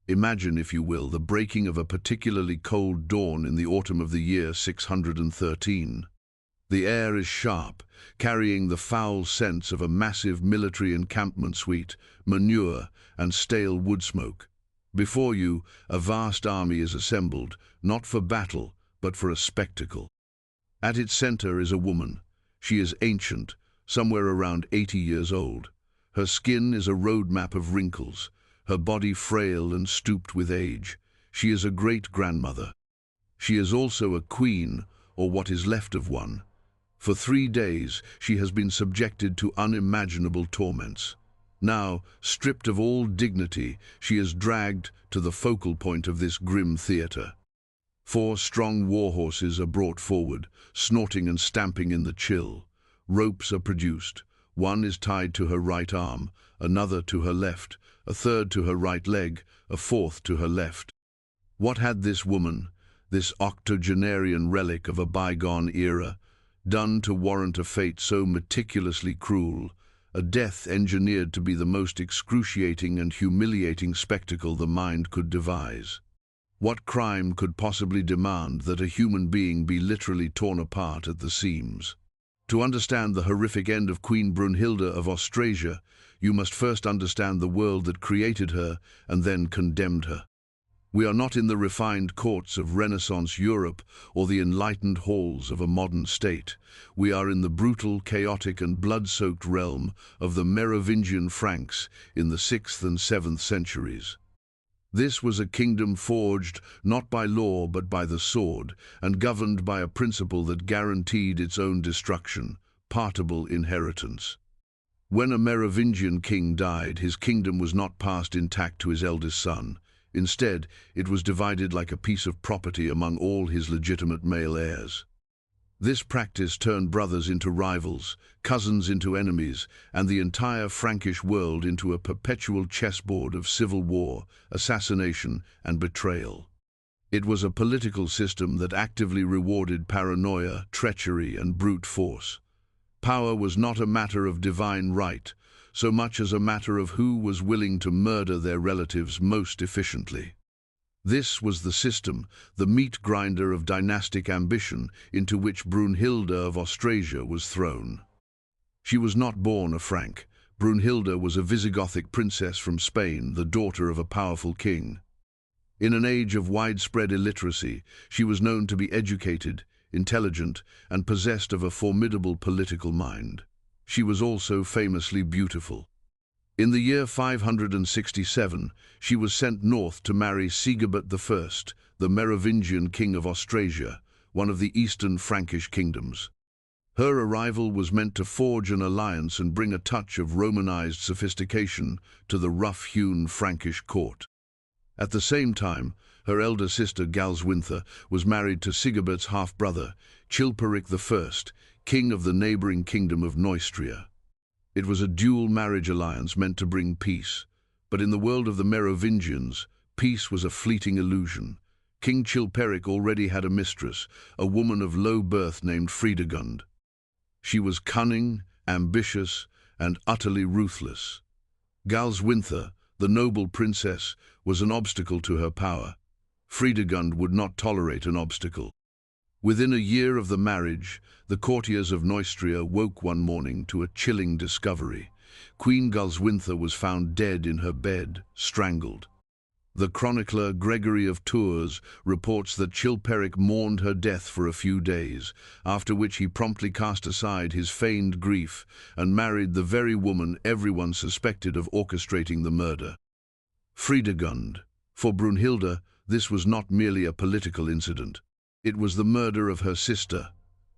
Imagine, if you will, the breaking of a particularly cold dawn in the autumn of the year 613. The air is sharp, carrying the foul scents of a massive military encampment suite, manure, and stale wood smoke. Before you, a vast army is assembled, not for battle, but for a spectacle. At its center is a woman. She is ancient, somewhere around 80 years old. Her skin is a roadmap of wrinkles, her body frail and stooped with age. She is a great-grandmother. She is also a queen, or what is left of one. For 3 days, she has been subjected to unimaginable torments. Now, stripped of all dignity, she is dragged to the focal point of this grim theater. 4 strong war horses are brought forward, snorting and stamping in the chill. Ropes are produced. One is tied to her right arm, another to her left, a third to her right leg, a fourth to her left. What had this woman, this octogenarian relic of a bygone era, done to warrant a fate so meticulously cruel, a death engineered to be the most excruciating and humiliating spectacle the mind could devise? What crime could possibly demand that a human being be literally torn apart at the seams? To understand the horrific end of Queen Brunhilda of Austrasia, you must first understand the world that created her and then condemned her. We are not in the refined courts of Renaissance Europe or the enlightened halls of a modern state. We are in the brutal, chaotic, and blood-soaked realm of the Merovingian Franks in the 6th and 7th centuries. This was a kingdom forged not by law but by the sword, and governed by a principle that guaranteed its own destruction: partible inheritance. When a Merovingian king died, his kingdom was not passed intact to his eldest son. Instead, it was divided like a piece of property among all his legitimate male heirs. This practice turned brothers into rivals, cousins into enemies, and the entire Frankish world into a perpetual chessboard of civil war, assassination, and betrayal. It was a political system that actively rewarded paranoia, treachery, and brute force. Power was not a matter of divine right, so much as a matter of who was willing to murder their relatives most efficiently. This was the system, the meat grinder of dynastic ambition, into which Brunhilda of Austrasia was thrown. She was not born a Frank. Brunhilda was a Visigothic princess from Spain, the daughter of a powerful king. In an age of widespread illiteracy, she was known to be educated, intelligent, and possessed of a formidable political mind. She was also famously beautiful. In the year 567, she was sent north to marry Sigebert I, the Merovingian king of Austrasia, one of the eastern Frankish kingdoms. Her arrival was meant to forge an alliance and bring a touch of Romanized sophistication to the rough-hewn Frankish court. At the same time, her elder sister Galswintha was married to Sigebert's half-brother, Chilperic I, king of the neighboring kingdom of Neustria. It was a dual marriage alliance meant to bring peace, but in the world of the Merovingians, peace was a fleeting illusion. King Chilperic already had a mistress, a woman of low birth named Fredegund. She was cunning, ambitious, and utterly ruthless. Galswintha, the noble princess, was an obstacle to her power. Fredegund would not tolerate an obstacle. Within a year of the marriage, the courtiers of Neustria woke one morning to a chilling discovery. Queen Galswintha was found dead in her bed, strangled. The chronicler Gregory of Tours reports that Chilperic mourned her death for a few days, after which he promptly cast aside his feigned grief and married the very woman everyone suspected of orchestrating the murder. Fredegund. For Brunhilda, this was not merely a political incident. It was the murder of her sister,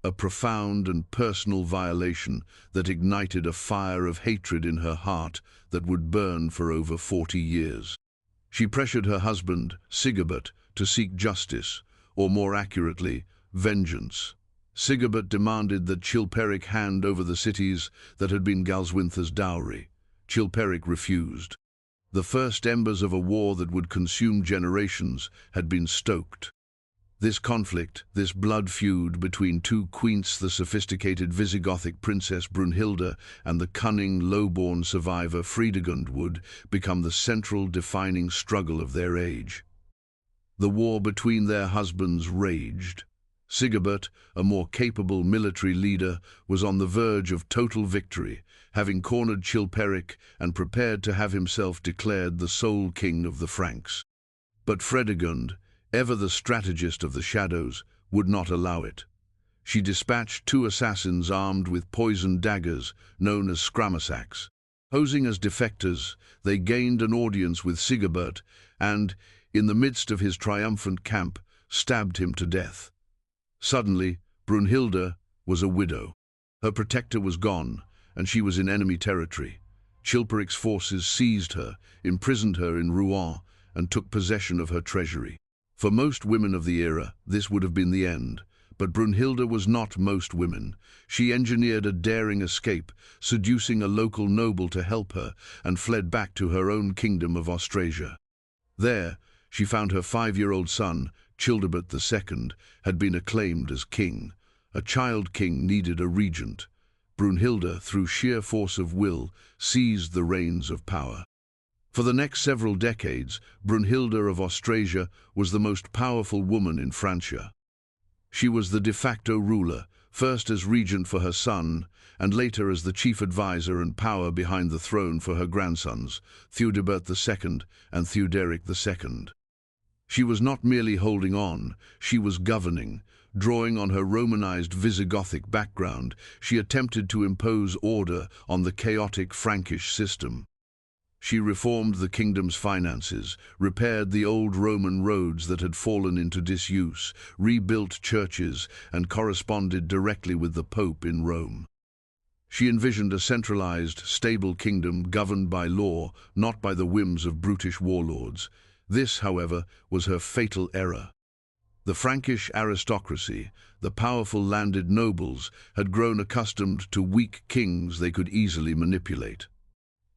a profound and personal violation that ignited a fire of hatred in her heart that would burn for over 40 years. She pressured her husband, Sigebert, to seek justice, or more accurately, vengeance. Sigebert demanded that Chilperic hand over the cities that had been Galswintha's dowry. Chilperic refused. The first embers of a war that would consume generations had been stoked. This conflict, this blood feud between two queens, the sophisticated Visigothic princess Brunhilda and the cunning, low-born survivor Fredegund, would become the central defining struggle of their age. The war between their husbands raged. Sigebert, a more capable military leader, was on the verge of total victory, having cornered Chilperic and prepared to have himself declared the sole king of the Franks. But Fredegund, ever the strategist of the shadows, would not allow it. She dispatched two assassins armed with poisoned daggers, known as scramasacs. Posing as defectors, they gained an audience with Sigebert and, in the midst of his triumphant camp, stabbed him to death. Suddenly, Brunhilda was a widow. Her protector was gone, and she was in enemy territory. Chilperic's forces seized her, imprisoned her in Rouen, and took possession of her treasury. For most women of the era, this would have been the end. But Brunhilda was not most women. She engineered a daring escape, seducing a local noble to help her, and fled back to her own kingdom of Austrasia. There, she found her 5-year-old son, Childebert II, had been acclaimed as king. A child king needed a regent. Brunhilda, through sheer force of will, seized the reins of power. For the next several decades, Brunhilda of Austrasia was the most powerful woman in Francia. She was the de facto ruler, first as regent for her son, and later as the chief advisor and power behind the throne for her grandsons, Theudebert II and Theuderic II. She was not merely holding on, she was governing. Drawing on her Romanized Visigothic background, she attempted to impose order on the chaotic Frankish system. She reformed the kingdom's finances, repaired the old Roman roads that had fallen into disuse, rebuilt churches, and corresponded directly with the Pope in Rome. She envisioned a centralized, stable kingdom governed by law, not by the whims of brutish warlords. This, however, was her fatal error. The Frankish aristocracy, the powerful landed nobles, had grown accustomed to weak kings they could easily manipulate.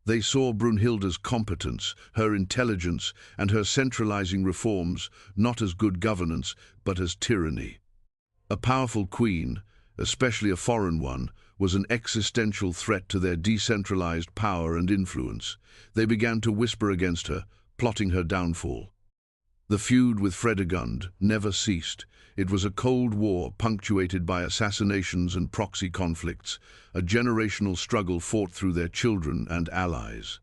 They saw Brunhilda's competence, her intelligence, and her centralizing reforms not as good governance, but as tyranny. A powerful queen, especially a foreign one, was an existential threat to their decentralized power and influence. They began to whisper against her, plotting her downfall. The feud with Fredegund never ceased. It was a cold war punctuated by assassinations and proxy conflicts, a generational struggle fought through their children and allies.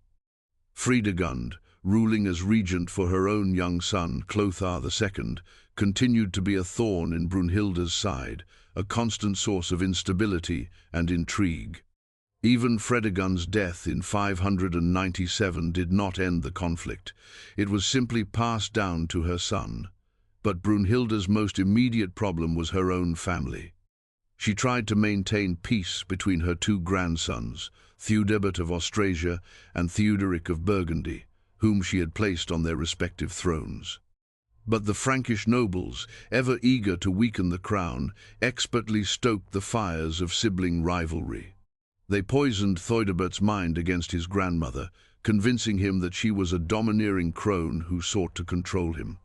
Fredegund, ruling as regent for her own young son, Clothar II, continued to be a thorn in Brunhilda's side, a constant source of instability and intrigue. Even Fredegund's death in 597 did not end the conflict. It was simply passed down to her son. But Brunhilda's most immediate problem was her own family. She tried to maintain peace between her two grandsons, Theudebert of Austrasia and Theuderic of Burgundy, whom she had placed on their respective thrones. But the Frankish nobles, ever eager to weaken the crown, expertly stoked the fires of sibling rivalry. They poisoned Theudebert's mind against his grandmother, convincing him that she was a domineering crone who sought to control him.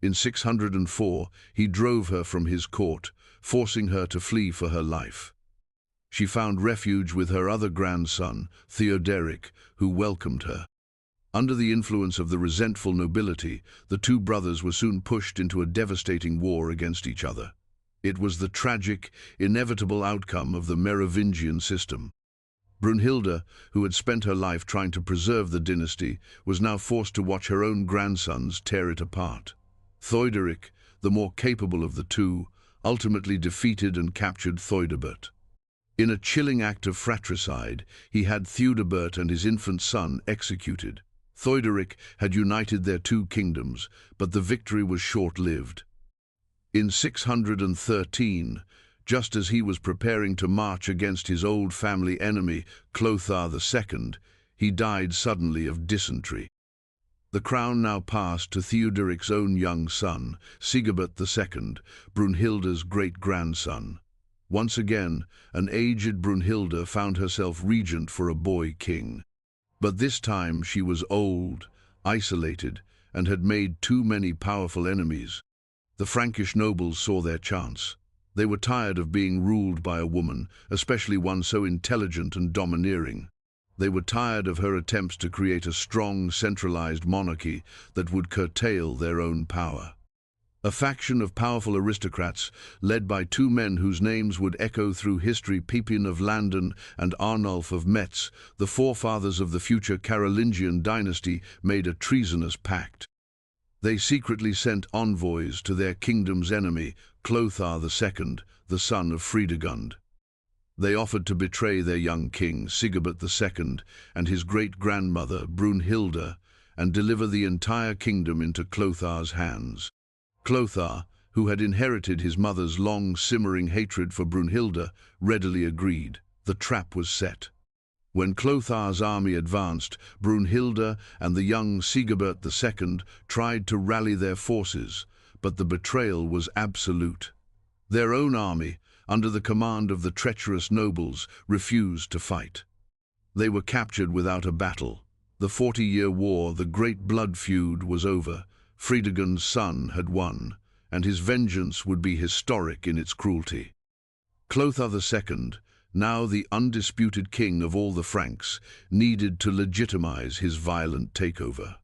In 604, he drove her from his court, forcing her to flee for her life. She found refuge with her other grandson, Theoderic, who welcomed her. Under the influence of the resentful nobility, the two brothers were soon pushed into a devastating war against each other. It was the tragic, inevitable outcome of the Merovingian system. Brunhilda, who had spent her life trying to preserve the dynasty, was now forced to watch her own grandsons tear it apart. Theuderic, the more capable of the two, ultimately defeated and captured Theudebert. In a chilling act of fratricide, he had Theudebert and his infant son executed. Theuderic had united their two kingdoms, but the victory was short-lived. In 613, just as he was preparing to march against his old family enemy, Clothar II, he died suddenly of dysentery. The crown now passed to Theoderic's own young son, Sigebert II, Brunhilda's great-grandson. Once again, an aged Brunhilda found herself regent for a boy king. But this time she was old, isolated, and had made too many powerful enemies. The Frankish nobles saw their chance. They were tired of being ruled by a woman, especially one so intelligent and domineering. They were tired of her attempts to create a strong, centralized monarchy that would curtail their own power. A faction of powerful aristocrats, led by two men whose names would echo through history, Pepin of Landen and Arnulf of Metz, the forefathers of the future Carolingian dynasty, made a treasonous pact. They secretly sent envoys to their kingdom's enemy, Clothar II, the son of Fredegund. They offered to betray their young king, Sigebert II, and his great-grandmother, Brunhilda, and deliver the entire kingdom into Clothar's hands. Clothar, who had inherited his mother's long simmering hatred for Brunhilda, readily agreed. The trap was set. When Clothar's army advanced, Brunhilda and the young Sigebert II tried to rally their forces, but the betrayal was absolute. Their own army, under the command of the treacherous nobles, refused to fight. They were captured without a battle. The 40-year war, the great blood feud, was over. Fredegund's son had won, and his vengeance would be historic in its cruelty. Clothar II, now the undisputed king of all the Franks, needed to legitimize his violent takeover.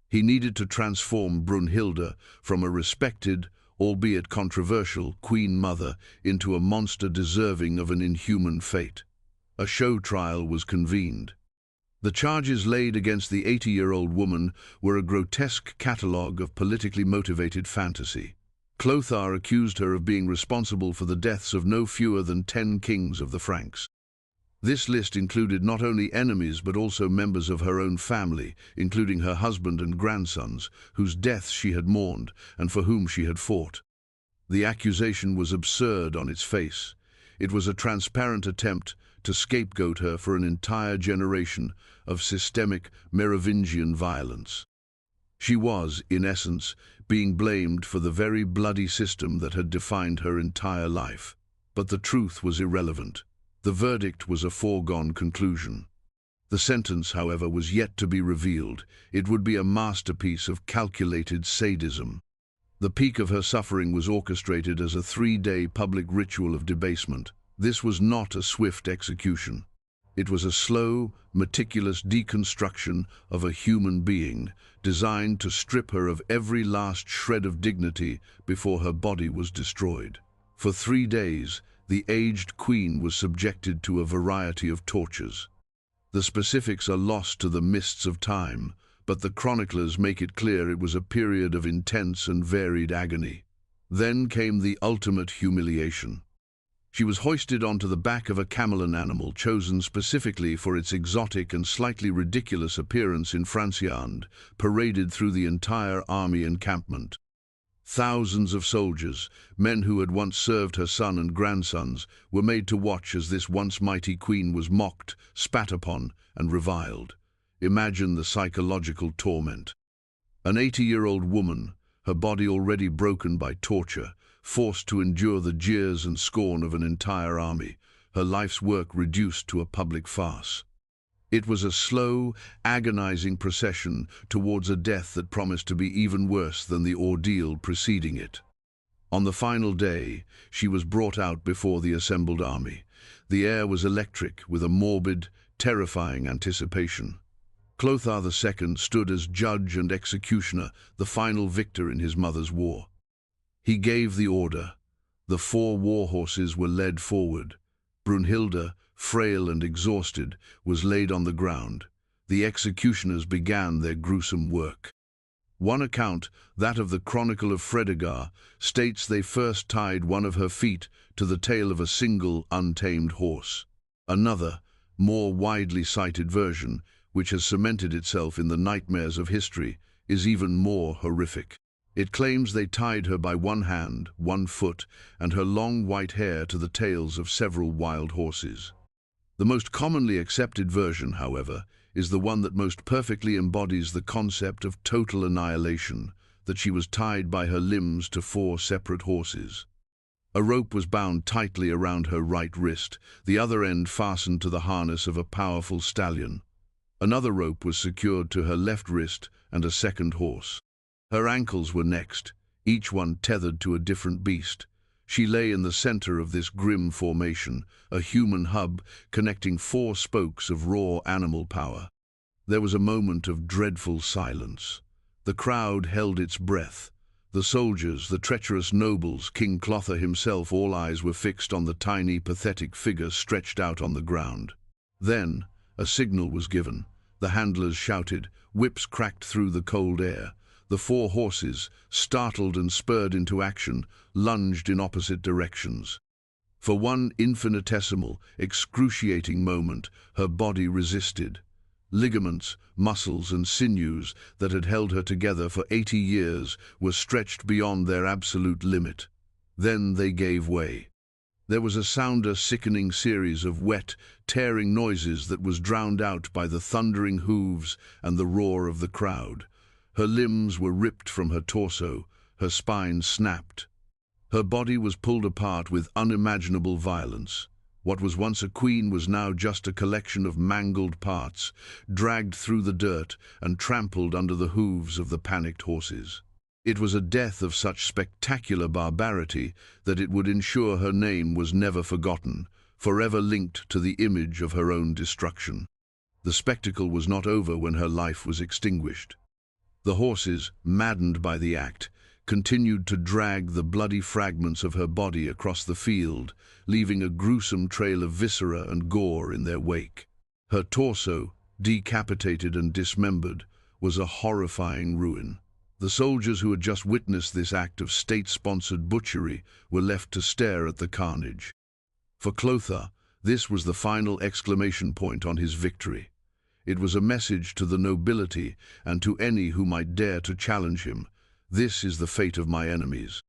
He needed to transform Brunhilda from a respected, albeit controversial, queen mother into a monster deserving of an inhuman fate. A show trial was convened. The charges laid against the 80-year-old woman were a grotesque catalogue of politically motivated fantasy. Clothar accused her of being responsible for the deaths of no fewer than 10 kings of the Franks. This list included not only enemies but also members of her own family, including her husband and grandsons, whose deaths she had mourned and for whom she had fought. The accusation was absurd on its face. It was a transparent attempt to scapegoat her for an entire generation of systemic Merovingian violence. She was, in essence, being blamed for the very bloody system that had defined her entire life. But the truth was irrelevant. The verdict was a foregone conclusion. The sentence, however, was yet to be revealed. It would be a masterpiece of calculated sadism. The peak of her suffering was orchestrated as a 3-day public ritual of debasement. This was not a swift execution. It was a slow, meticulous deconstruction of a human being, designed to strip her of every last shred of dignity before her body was destroyed. For 3 days, the aged queen was subjected to a variety of tortures. The specifics are lost to the mists of time, but the chroniclers make it clear it was a period of intense and varied agony. Then came the ultimate humiliation. She was hoisted onto the back of a camelon animal chosen specifically for its exotic and slightly ridiculous appearance in Franciande, paraded through the entire army encampment. Thousands of soldiers, men who had once served her son and grandsons, were made to watch as this once mighty queen was mocked, spat upon, and reviled. Imagine the psychological torment. An 80-year-old woman, her body already broken by torture, forced to endure the jeers and scorn of an entire army, her life's work reduced to a public farce. It was a slow, agonizing procession towards a death that promised to be even worse than the ordeal preceding it. On the final day, she was brought out before the assembled army. The air was electric with a morbid, terrifying anticipation. Clothar II stood as judge and executioner, the final victor in his mother's war. He gave the order. The 4 war horses were led forward. Brunhilda, frail and exhausted, was laid on the ground. The executioners began their gruesome work. One account, that of the Chronicle of Fredegund, states they first tied one of her feet to the tail of a single, untamed horse. Another, more widely cited version, which has cemented itself in the nightmares of history, is even more horrific. It claims they tied her by one hand, one foot, and her long white hair to the tails of several wild horses. The most commonly accepted version, however, is the one that most perfectly embodies the concept of total annihilation, that she was tied by her limbs to 4 separate horses. A rope was bound tightly around her right wrist, the other end fastened to the harness of a powerful stallion. Another rope was secured to her left wrist and a second horse. Her ankles were next, each one tethered to a different beast. She lay in the center of this grim formation, a human hub connecting four spokes of raw animal power. There was a moment of dreadful silence. The crowd held its breath. The soldiers, the treacherous nobles, King Clotha himself, all eyes were fixed on the tiny, pathetic figure stretched out on the ground. Then, a signal was given. The handlers shouted, whips cracked through the cold air. The four horses, startled and spurred into action, lunged in opposite directions. For one infinitesimal, excruciating moment, her body resisted. Ligaments, muscles and sinews that had held her together for 80 years were stretched beyond their absolute limit. Then they gave way. There was a sickening series of wet, tearing noises that was drowned out by the thundering hooves and the roar of the crowd. Her limbs were ripped from her torso, her spine snapped. Her body was pulled apart with unimaginable violence. What was once a queen was now just a collection of mangled parts, dragged through the dirt and trampled under the hooves of the panicked horses. It was a death of such spectacular barbarity that it would ensure her name was never forgotten, forever linked to the image of her own destruction. The spectacle was not over when her life was extinguished. The horses, maddened by the act, continued to drag the bloody fragments of her body across the field, leaving a gruesome trail of viscera and gore in their wake. Her torso, decapitated and dismembered, was a horrifying ruin. The soldiers who had just witnessed this act of state-sponsored butchery were left to stare at the carnage. For Clotha, this was the final exclamation point on his victory. It was a message to the nobility and to any who might dare to challenge him. This is the fate of my enemies.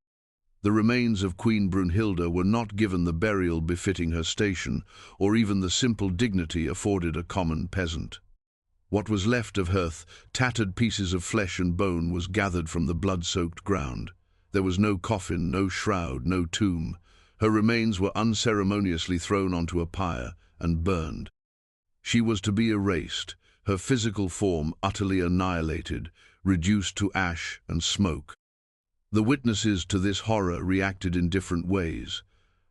The remains of Queen Brunhilda were not given the burial befitting her station, or even the simple dignity afforded a common peasant. What was left of her, tattered pieces of flesh and bone, was gathered from the blood-soaked ground. There was no coffin, no shroud, no tomb. Her remains were unceremoniously thrown onto a pyre and burned. She was to be erased, her physical form utterly annihilated, reduced to ash and smoke. The witnesses to this horror reacted in different ways.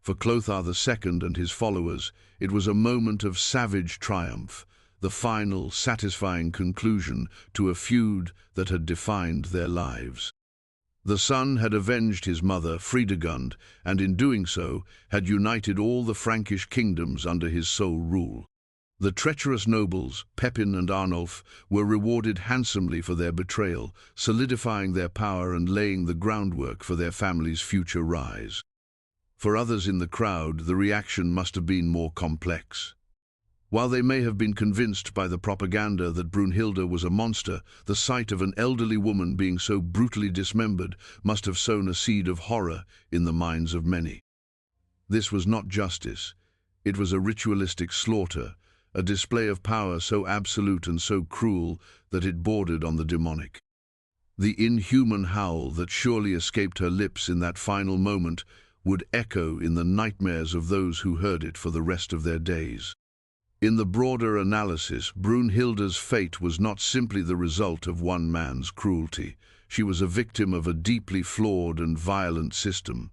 For Clotha II and his followers, it was a moment of savage triumph, the final, satisfying conclusion to a feud that had defined their lives. The son had avenged his mother, Fredegund, and in doing so, had united all the Frankish kingdoms under his sole rule. The treacherous nobles, Pepin and Arnulf, were rewarded handsomely for their betrayal, solidifying their power and laying the groundwork for their family's future rise. For others in the crowd, the reaction must have been more complex. While they may have been convinced by the propaganda that Brunhilda was a monster, the sight of an elderly woman being so brutally dismembered must have sown a seed of horror in the minds of many. This was not justice. It was a ritualistic slaughter, a display of power so absolute and so cruel that it bordered on the demonic. The inhuman howl that surely escaped her lips in that final moment would echo in the nightmares of those who heard it for the rest of their days. In the broader analysis, Brunhilda's fate was not simply the result of one man's cruelty. She was a victim of a deeply flawed and violent system.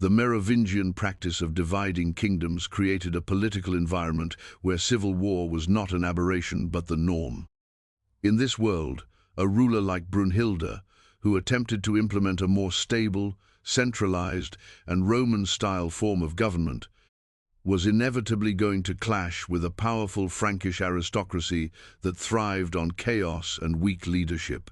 The Merovingian practice of dividing kingdoms created a political environment where civil war was not an aberration but the norm. In this world, a ruler like Brunhilda, who attempted to implement a more stable, centralized, and Roman-style form of government, was inevitably going to clash with a powerful Frankish aristocracy that thrived on chaos and weak leadership.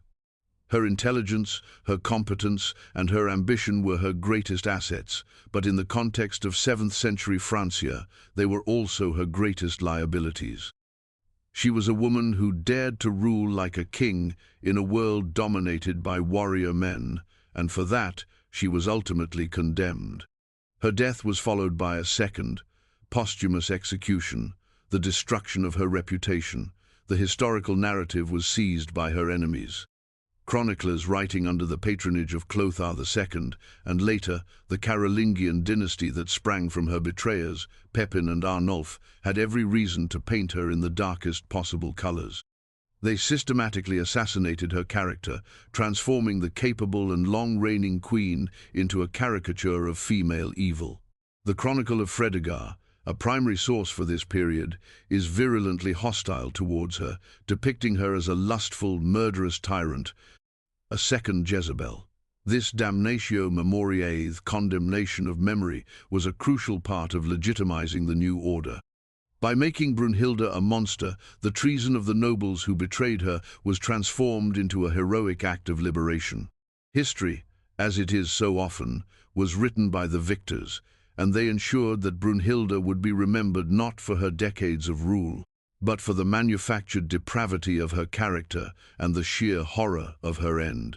Her intelligence, her competence, and her ambition were her greatest assets, but in the context of 7th century Francia, they were also her greatest liabilities. She was a woman who dared to rule like a king in a world dominated by warrior men, and for that she was ultimately condemned. Her death was followed by a second, posthumous execution, the destruction of her reputation. The historical narrative was seized by her enemies. Chroniclers writing under the patronage of Clotha II, and later the Carolingian dynasty that sprang from her betrayers, Pepin and Arnulf, had every reason to paint her in the darkest possible colors. They systematically assassinated her character, transforming the capable and long-reigning queen into a caricature of female evil. The Chronicle of Fredegund, a primary source for this period, is virulently hostile towards her, depicting her as a lustful, murderous tyrant, a second Jezebel. This damnatio memoriae, condemnation of memory, was a crucial part of legitimizing the new order. By making Brunhilda a monster, the treason of the nobles who betrayed her was transformed into a heroic act of liberation. History, as it is so often, was written by the victors, and they ensured that Brunhilda would be remembered not for her decades of rule, but for the manufactured depravity of her character and the sheer horror of her end.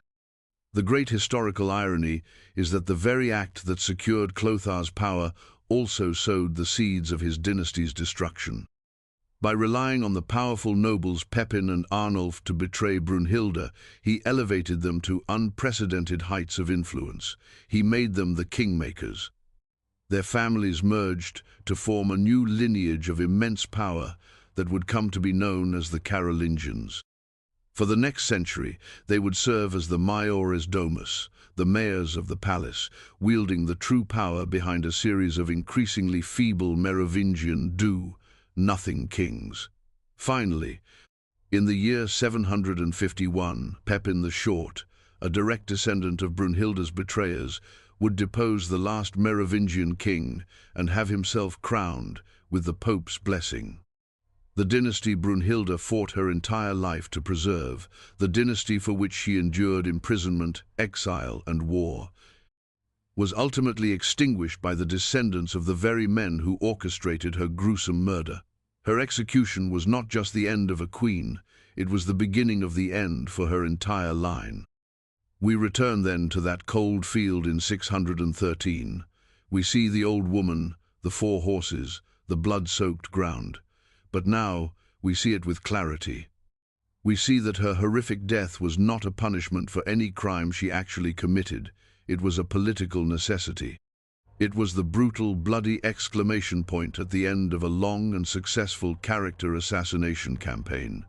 The great historical irony is that the very act that secured Clothar's power also sowed the seeds of his dynasty's destruction. By relying on the powerful nobles Pepin and Arnulf to betray Brunhilda, he elevated them to unprecedented heights of influence. He made them the kingmakers. Their families merged to form a new lineage of immense power that would come to be known as the Carolingians. For the next century, they would serve as the maiores domus, the mayors of the palace, wielding the true power behind a series of increasingly feeble Merovingian do-nothing kings. Finally, in the year 751, Pepin the Short, a direct descendant of Brunhilda's betrayers, would depose the last Merovingian king and have himself crowned with the Pope's blessing. The dynasty Brunhilda fought her entire life to preserve, the dynasty for which she endured imprisonment, exile, and war, was ultimately extinguished by the descendants of the very men who orchestrated her gruesome murder. Her execution was not just the end of a queen, it was the beginning of the end for her entire line. We return then to that cold field in 613. We see the old woman, the 4 horses, the blood-soaked ground. But now we see it with clarity. We see that her horrific death was not a punishment for any crime she actually committed. It was a political necessity. It was the brutal, bloody exclamation point at the end of a long and successful character assassination campaign.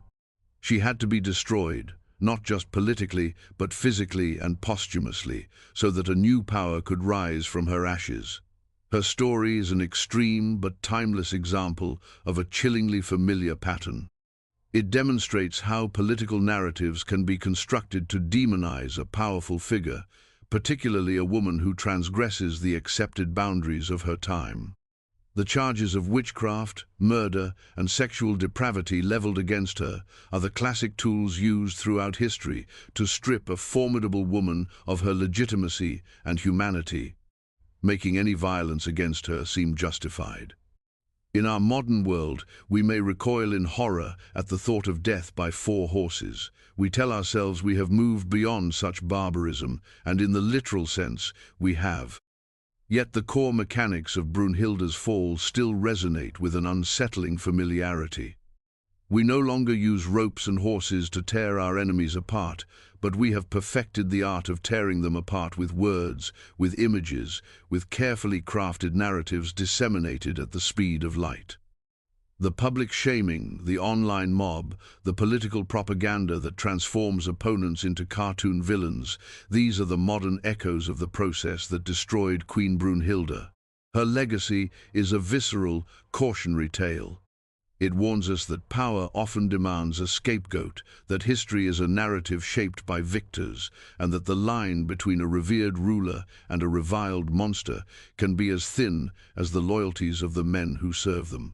She had to be destroyed, not just politically, but physically and posthumously, so that a new power could rise from her ashes. Her story is an extreme but timeless example of a chillingly familiar pattern. It demonstrates how political narratives can be constructed to demonize a powerful figure, particularly a woman who transgresses the accepted boundaries of her time. The charges of witchcraft, murder, and sexual depravity leveled against her are the classic tools used throughout history to strip a formidable woman of her legitimacy and humanity, making any violence against her seem justified. In our modern world, we may recoil in horror at the thought of death by 4 horses. We tell ourselves we have moved beyond such barbarism, and in the literal sense, we have. Yet the core mechanics of Brunhilda's fall still resonate with an unsettling familiarity. We no longer use ropes and horses to tear our enemies apart, but we have perfected the art of tearing them apart with words, with images, with carefully crafted narratives disseminated at the speed of light. The public shaming, the online mob, the political propaganda that transforms opponents into cartoon villains, these are the modern echoes of the process that destroyed Queen Brunhilda. Her legacy is a visceral, cautionary tale. It warns us that power often demands a scapegoat, that history is a narrative shaped by victors, and that the line between a revered ruler and a reviled monster can be as thin as the loyalties of the men who serve them.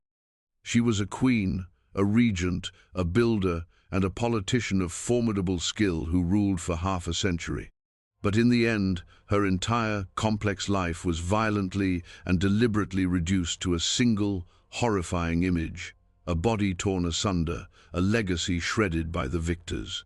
She was a queen, a regent, a builder, and a politician of formidable skill who ruled for half a century. But in the end, her entire, complex life was violently and deliberately reduced to a single, horrifying image. A body torn asunder, a legacy shredded by the victors.